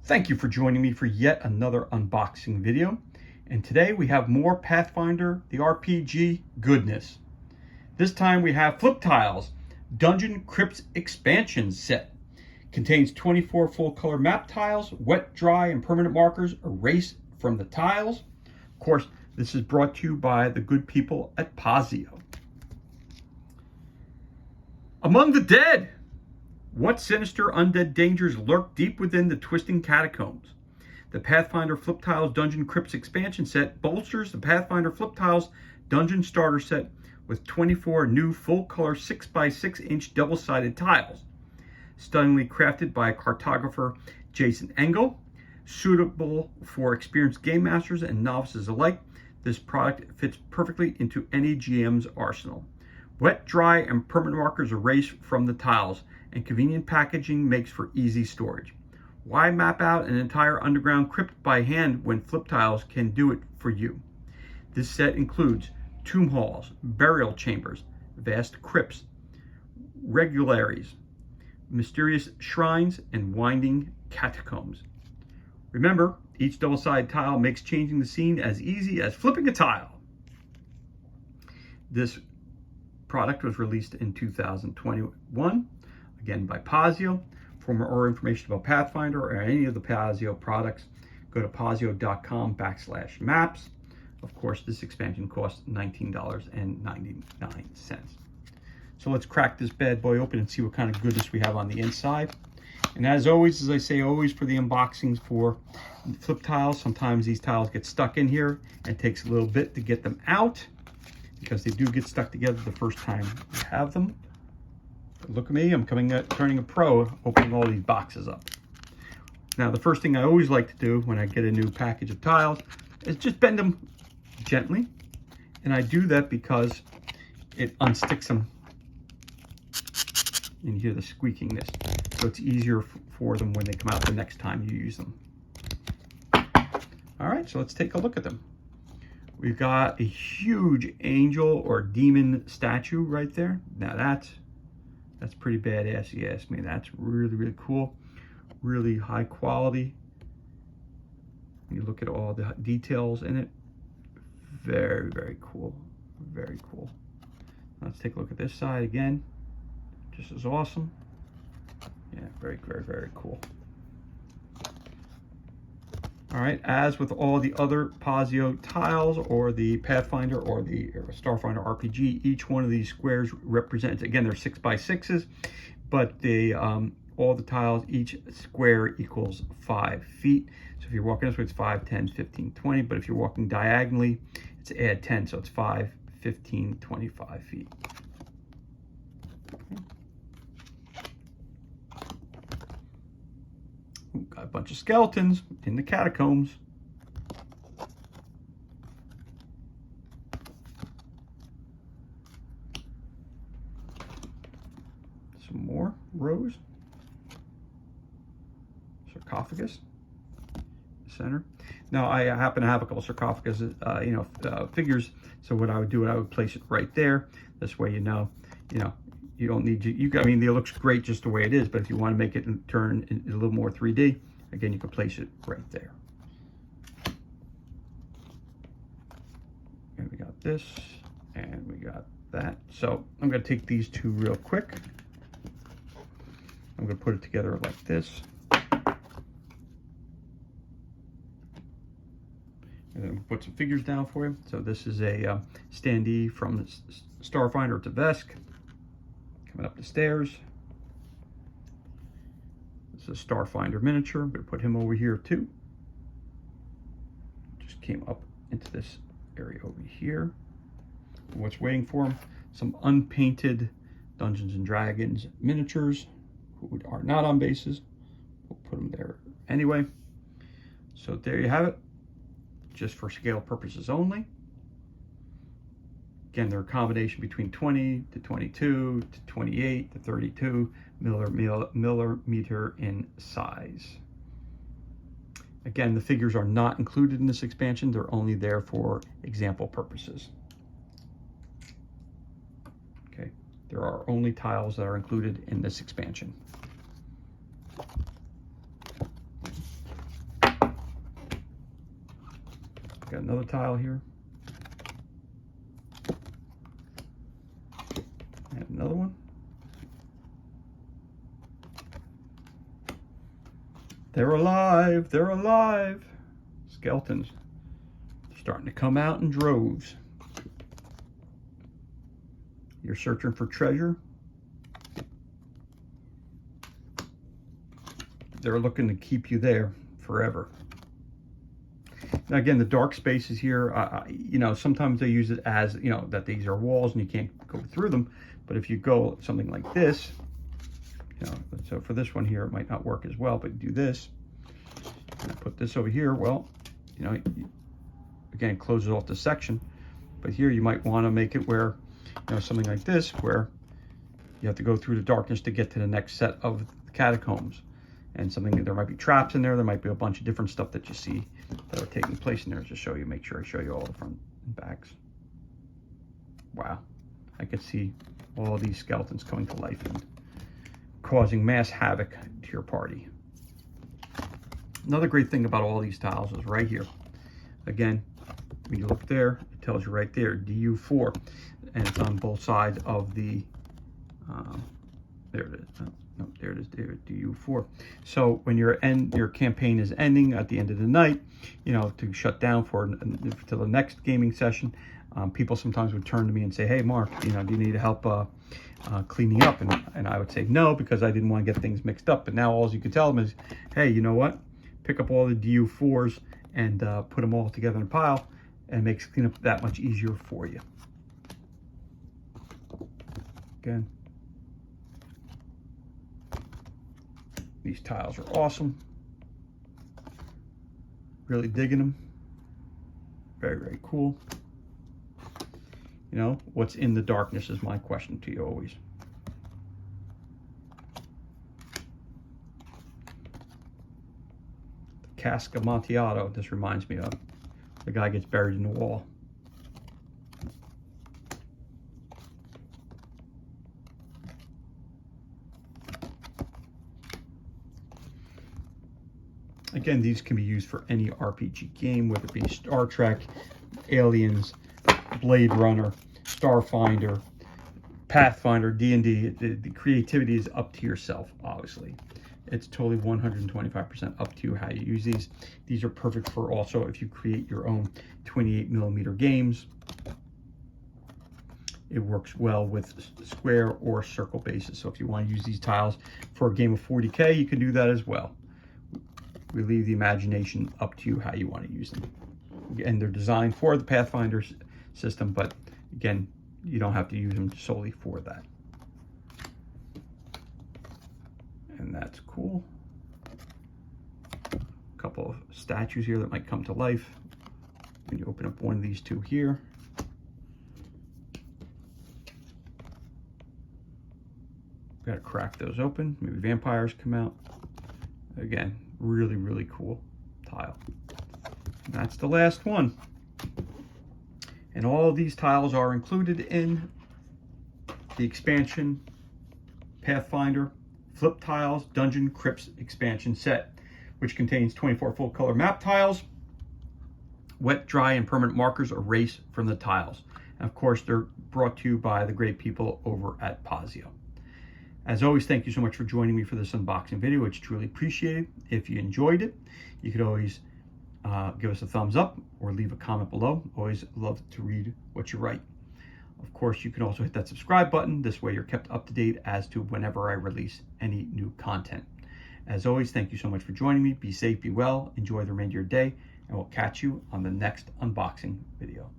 Thank you for joining me for yet another unboxing video. And today we have more Pathfinder, the RPG goodness. This time we have Flip Tiles, Dungeon Crypt expansion set. Contains 24 full color map tiles, wet, dry, and permanent markers erased from the tiles. Of course, this is brought to you by the good people at Pazio. Among the Dead. What sinister undead dangers lurk deep within the twisting catacombs? The Pathfinder Flip Tiles Dungeon Crypts expansion set bolsters the Pathfinder Flip Tiles Dungeon Starter set with 24 new full-color 6x6-inch double-sided tiles. Stunningly crafted by cartographer Jason Engel, suitable for experienced game masters and novices alike, this product fits perfectly into any GM's arsenal. Wet, dry, and permanent markers erased from the tiles, and convenient packaging makes for easy storage. Why map out an entire underground crypt by hand when Flip Tiles can do it for you? This set includes tomb halls, burial chambers, vast crypts, regularies, mysterious shrines, and winding catacombs. Remember, each double-sided tile makes changing the scene as easy as flipping a tile. This product was released in 2021, again by Pazio. For more information about Pathfinder or any of the Pazio products, go to pazio.com/maps. Of course, this expansion costs $19.99. So let's crack this bad boy open and see what kind of goodness we have on the inside. And as always, as I say always for the unboxings for Flip Tiles, sometimes these tiles get stuck in here and it takes a little bit to get them out, because they do get stuck together the first time you have them. But look at me, I'm turning a pro, opening all these boxes up. Now, the first thing I always like to do when I get a new package of tiles is just bend them gently. And I do that because it unsticks them. And you hear the squeakiness. So it's easier for them when they come out the next time you use them. All right, so let's take a look at them. We've got a huge angel or demon statue right there. Now that's pretty badass, you ask me. That's really, really cool. Really high quality. You look at all the details in it. Very, very cool. Very cool. Let's take a look at this side again. Just as awesome. Yeah, very, very, very cool. All right, as with all the other Pazio tiles or the Pathfinder or the Starfinder RPG, each one of these squares represents, again, they're 6x6s, but they, all the tiles, each square equals 5 feet. So if you're walking this way, it's 5, 10, 15, 20, but if you're walking diagonally, it's add 10, so it's 5, 15, 25 feet. Okay. Got a bunch of skeletons in the catacombs. Some more rows. Sarcophagus. Center. Now I happen to have a couple sarcophagus, figures. So what I would do, I would place it right there. This way, you don't need I mean, it looks great just the way it is, but if you want to make it turn a little more 3D, again, you can place it right there. And we got this, and we got that. So I'm going to take these two real quick. I'm going to put it together like this. And then put some figures down for you. So this is a standee from Starfinder. It's a Vesk. Coming up the stairs. This is a Starfinder miniature. I'm going to put him over here too. Just came up into this area over here. And what's waiting for him? Some unpainted Dungeons and Dragons miniatures who are not on bases. We'll put them there anyway. So there you have it. Just for scale purposes only. Again, they're a combination between 20 to 22 to 28 to 32 millimeter in size. Again, the figures are not included in this expansion. They're only there for example purposes. Okay, there are only tiles that are included in this expansion. Got another tile here. And another one. They're alive, they're alive. Skeletons starting to come out in droves. You're searching for treasure. They're looking to keep you there forever. Now again, the dark spaces here, you know, sometimes they use it as, you know, that these are walls and you can't go through them. But if you go something like this, you know, so for this one here, it might not work as well, but do this, and put this over here, well, you know, again, it closes off the section. But here you might want to make it where, you know, something like this, where you have to go through the darkness to get to the next set of the catacombs. And something, there might be traps in there, there might be a bunch of different stuff that you see that are taking place in there. To show you, make sure I show you all the front and backs. Wow, I could see all these skeletons coming to life and causing mass havoc to your party. Another great thing about all these tiles is right here. Again, when you look there, it tells you right there, DU4, and it's on both sides of the, there it is. No, there it is, there, DU4. So when your campaign is ending at the end of the night, you know, to shut down for till the next gaming session, people sometimes would turn to me and say, hey, Mark, you know, do you need help cleaning up? And I would say no, because I didn't want to get things mixed up. But now all you can tell them is, hey, you know what? Pick up all the DU4s and put them all together in a pile, and it makes cleanup that much easier for you. Again, these tiles are awesome. Really digging them. Very, very cool. You know, what's in the darkness is my question to you always. The cask of Amontillado, this reminds me of. The guy gets buried in the wall. Again, these can be used for any RPG game, whether it be Star Trek, Aliens, Blade Runner, Starfinder, Pathfinder, D&D. The creativity is up to yourself, obviously. It's totally 125% up to you how you use these. These are perfect for also if you create your own 28mm games. It works well with square or circle bases. So if you want to use these tiles for a game of 40K, you can do that as well. We leave the imagination up to you how you want to use them. And they're designed for the Pathfinder system, but again, you don't have to use them solely for that. And that's cool. A couple of statues here that might come to life when you open up one of these two here. Got to crack those open. Maybe vampires come out. Again, really, really cool tile. And that's the last one. And all of these tiles are included in the expansion Pathfinder Flip Tiles Dungeon Crypts expansion set, which contains 24 full color map tiles, wet, dry, and permanent markers erased from the tiles. And of course, they're brought to you by the great people over at Pazio. As always, thank you so much for joining me for this unboxing video. It's truly appreciated. If you enjoyed it, you could always give us a thumbs up or leave a comment below. Always love to read what you write. Of course, you can also hit that subscribe button. This way you're kept up to date as to whenever I release any new content. As always, thank you so much for joining me. Be safe, be well, enjoy the remainder of your day, and we'll catch you on the next unboxing video.